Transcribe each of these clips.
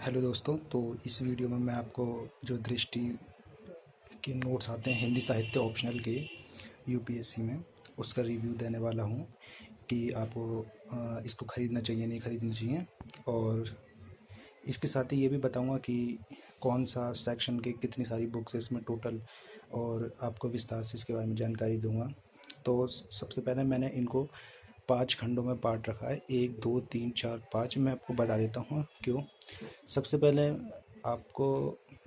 Hello दोस्तों। तो इस वीडियो में मैं आपको जो दृष्टि के नोट्स आते हैं हिंदी साहित्य ऑप्शनल के यूपीएससी में, उसका रिव्यू देने वाला हूं कि आपको इसको ख़रीदना चाहिए नहीं ख़रीदना चाहिए। और इसके साथ ही ये भी बताऊंगा कि कौन सा सेक्शन के कितनी सारी बुक्स है इसमें टोटल, और आपको विस्तार से इसके बारे में जानकारी दूंगा। तो सबसे पहले मैंने इनको 5 खंडों में बांट रखा है, 1 2 3 4 5। मैं आपको बता देता हूँ क्यों। सबसे पहले आपको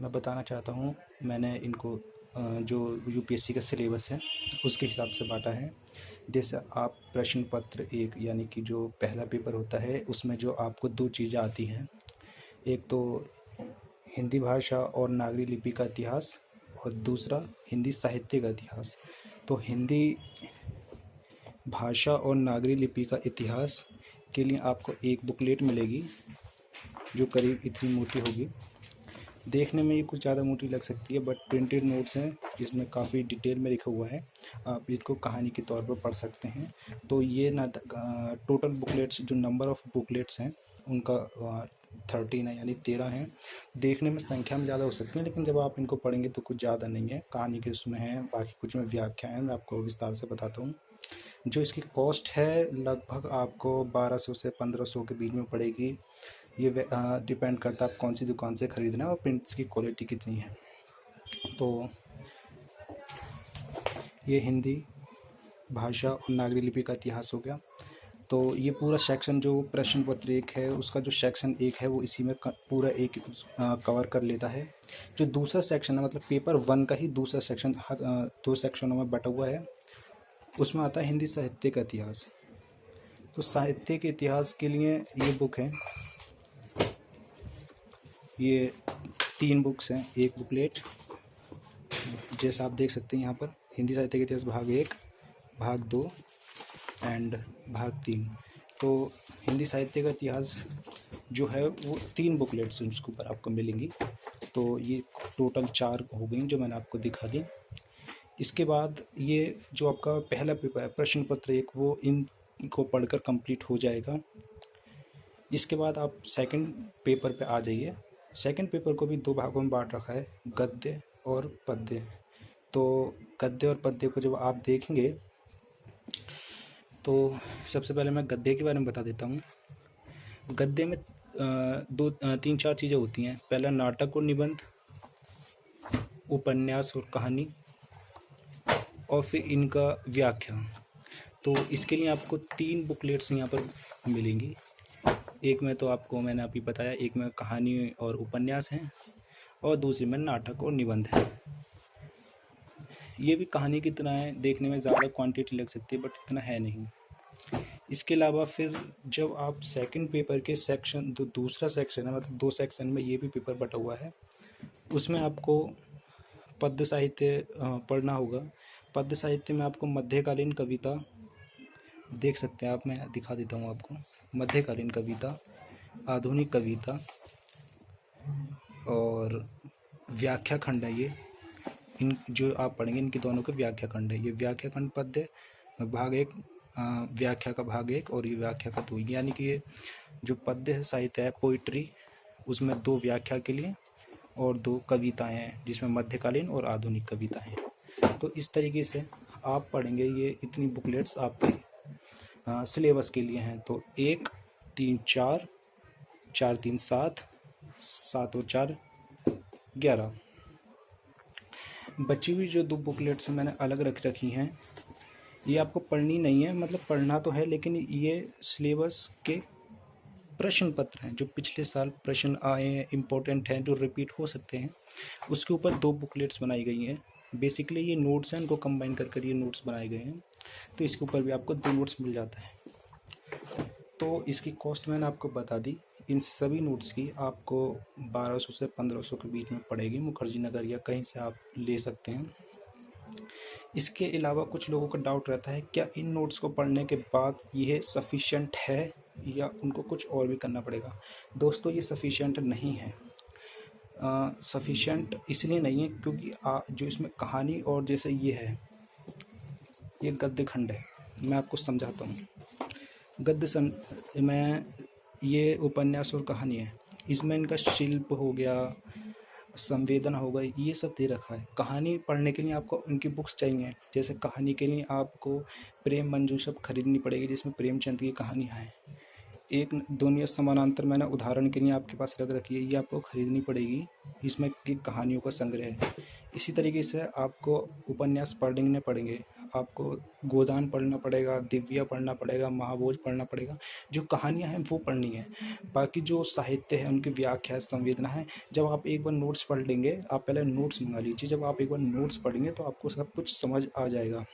मैं बताना चाहता हूँ, मैंने इनको जो यूपीएससी का सिलेबस है उसके हिसाब से बांटा है। जैसे आप प्रश्न पत्र एक यानी कि जो पहला पेपर होता है उसमें जो आपको 2 चीज़ें आती हैं, एक तो हिंदी भाषा और नागरी लिपि का इतिहास और दूसरा हिंदी साहित्य का इतिहास। तो हिंदी भाषा और नागरी लिपि का इतिहास के लिए आपको एक बुकलेट मिलेगी जो करीब इतनी मोटी होगी। देखने में ये कुछ ज़्यादा मोटी लग सकती है बट प्रिंटेड नोट्स हैं, इसमें काफ़ी डिटेल में लिखा हुआ है, आप इसको कहानी के तौर पर पढ़ सकते हैं। तो ये ना टोटल बुकलेट्स जो नंबर ऑफ़ बुकलेट्स हैं उनका 13 है, यानी 13 हैं। देखने में संख्या में ज़्यादा हो सकती है लेकिन जब आप इनको पढ़ेंगे तो कुछ ज़्यादा नहीं है, कहानी के उसमें है, बाकी कुछ में व्याख्या है। मैं आपको विस्तार से बताता हूँ। जो इसकी कॉस्ट है लगभग आपको 1200 से 1500 के बीच में पड़ेगी। ये डिपेंड करता है आप कौन सी दुकान से ख़रीदना है और प्रिंट्स की क्वालिटी कितनी है। तो ये हिंदी भाषा और नागरी लिपि का इतिहास हो गया। तो ये पूरा सेक्शन जो प्रश्न पत्र एक है उसका जो सेक्शन एक है वो इसी में पूरा एक कवर कर लेता है। जो दूसरा सेक्शन है मतलब पेपर 1 का ही दूसरा सेक्शन हर 2 सेक्शनों में बटा हुआ है, उसमें आता है हिंदी साहित्य का इतिहास। तो साहित्य के इतिहास के लिए ये बुक है, ये 3 बुक्स हैं, एक बुकलेट जैसा आप देख सकते हैं यहाँ पर, हिंदी साहित्य का इतिहास भाग 1, भाग 2 एंड भाग 3। तो हिंदी साहित्य का इतिहास जो है वो 3 बुकलेट्स उसके ऊपर आपको मिलेंगी। तो ये टोटल 4 हो गई जो मैंने आपको दिखा दी। इसके बाद ये जो आपका पहला पेपर है प्रश्न पत्र एक, वो इनको पढ़कर कंप्लीट हो जाएगा। इसके बाद आप सेकंड पेपर पे आ जाइए। सेकंड पेपर को भी 2 भागों में बांट रखा है, गद्य और पद्य। तो गद्य और पद्य को जब आप देखेंगे तो सबसे पहले मैं गद्य के बारे में बता देता हूँ। गद्य में 3-4 चीज़ें होती हैं। पहला नाटक और निबंध, उपन्यास और कहानी, और फिर इनका व्याख्या। तो इसके लिए आपको 3 बुकलेट्स यहाँ पर मिलेंगी। एक में तो आपको मैंने अभी बताया, एक में कहानी और उपन्यास हैं और दूसरी में नाटक और निबंध है। ये भी कहानी की तरह है, देखने में ज़्यादा क्वांटिटी लग सकती है बट इतना है नहीं। इसके अलावा फिर जब आप सेकंड पेपर के सेक्शन जो दूसरा सेक्शन है मतलब 2 सेक्शन में ये भी पेपर बटा हुआ है, उसमें आपको पद्य साहित्य पढ़ना होगा। पद्य साहित्य में आपको मध्यकालीन कविता देख सकते हैं आप, मैं दिखा देता हूँ आपको। मध्यकालीन कविता, आधुनिक कविता और व्याख्या खंड है। ये इन जो आप पढ़ेंगे इनके दोनों के व्याख्या खंड है। ये व्याख्या खंड पद्य भाग 1, व्याख्या का भाग 1 और ये व्याख्या का 2, यानी कि ये जो पद्य साहित्य है पोइट्री, उसमें 2 व्याख्या के लिए और 2 कविताएं हैं जिसमें मध्यकालीन और आधुनिक कविताएं हैं। तो इस तरीके से आप पढ़ेंगे। ये इतनी बुकलेट्स आपके सिलेबस के लिए हैं। तो 1 3 4, 4 3 7, 7 और 4 11। बची हुई जो 2 बुकलेट्स मैंने अलग रख रखी हैं, ये आपको पढ़नी नहीं है, मतलब पढ़ना तो है लेकिन ये सिलेबस के प्रश्न पत्र हैं जो पिछले साल प्रश्न आए हैं, इम्पोर्टेंट हैं, जो रिपीट हो सकते हैं, उसके ऊपर 2 बुकलेट्स बनाई गई हैं। बेसिकली ये नोट्स हैं, इनको कंबाइन कर ये नोट्स बनाए गए हैं। तो इसके ऊपर भी आपको 2 नोट्स मिल जाता है। तो इसकी कॉस्ट मैंने आपको बता दी। इन सभी नोट्स की आपको 1200 से 1500 के बीच में पड़ेगी। मुखर्जी नगर या कहीं से आप ले सकते हैं। इसके अलावा कुछ लोगों का डाउट रहता है क्या इन नोट्स को पढ़ने के बाद यह सफिशिएंट है या उनको कुछ और भी करना पड़ेगा। दोस्तों ये सफिशिएंट नहीं है। सफिशिएंट इसलिए नहीं है क्योंकि जो इसमें कहानी और जैसे ये है, ये गद्य खंड है। मैं आपको समझाता हूँ। मैं ये उपन्यास और कहानी है। इसमें इनका शिल्प हो गया, संवेदना हो गई, ये सब दे रखा है। कहानी पढ़ने के लिए आपको इनकी बुक्स चाहिए, जैसे कहानी के लिए आपको प्रेम मंजूषा खरीदनी पड़ेगी जिसमें प्रेमचंद की कहानियाँ हैं। एक दुनिया समानांतर मैंने उदाहरण के लिए आपके पास रख रखी है, ये आपको खरीदनी पड़ेगी, इसमें की कहानियों का संग्रह है। इसी तरीके से आपको उपन्यास पढ़ने पड़ेंगे, आपको गोदान पढ़ना पड़ेगा, दिव्या पढ़ना पड़ेगा, महाभोज पढ़ना पड़ेगा। जो कहानियाँ हैं वो पढ़नी है। बाकी जो साहित्य है, उनकी व्याख्या, संवेदना है, जब आप एक बार नोट्स पढ़ लेंगे, आप पहले नोट्स मंगा लीजिए, जब आप एक बार नोट्स पढ़ेंगे तो आपको सब कुछ समझ आ जाएगा।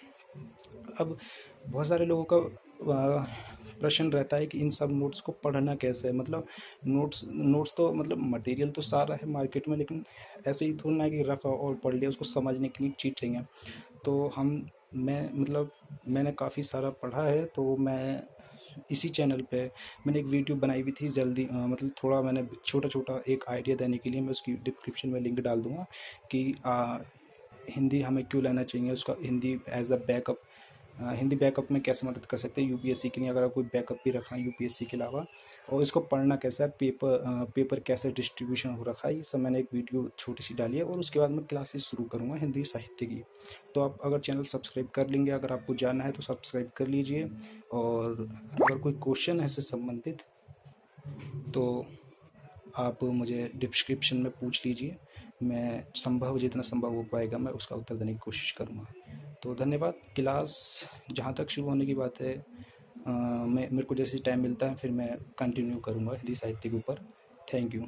अब बहुत सारे लोगों का प्रश्न रहता है कि इन सब नोट्स को पढ़ना कैसे है, मतलब नोट्स नोट्स तो मतलब मटेरियल तो सारा है मार्केट में, लेकिन ऐसे ही थोड़ा ना कि रखा और पढ़ लिया, उसको समझने के लिए चीज़ चाहिए। तो मैं मतलब मैंने काफ़ी सारा पढ़ा है, तो मैं इसी चैनल पे मैंने एक वीडियो बनाई हुई थी जल्दी, मतलब थोड़ा मैंने छोटा छोटा एक आइडिया देने के लिए मैं उसकी डिस्क्रिप्शन में लिंक डाल दूंगा कि हिंदी हमें क्यों लेना चाहिए, उसका Hindi as a backup, Hindi backup में कैसे मदद कर सकते हैं यूपीएससी के लिए, अगर कोई बैकअप भी रखना है यूपीएससी के अलावा, और इसको पढ़ना कैसा है, पेपर कैसे डिस्ट्रीब्यूशन हो रखा है, ये सब मैंने एक वीडियो छोटी सी डाली है। और उसके बाद मैं क्लासेस शुरू करूँगा हिंदी साहित्य की। तो आप अगर चैनल सब्सक्राइब कर लेंगे, अगर आपको जानना है तो सब्सक्राइब कर लीजिए, और अगर कोई क्वेश्चन है इससे संबंधित तो आप मुझे डिस्क्रिप्शन में पूछ लीजिए, मैं संभव जितना संभव हो पाएगा मैं उसका उत्तर देने की कोशिश करूँगा। तो धन्यवाद। क्लास जहाँ तक शुरू होने की बात है, मैं मेरे को जैसे टाइम मिलता है फिर मैं कंटिन्यू करूँगा हिंदी साहित्य के ऊपर। Thank you.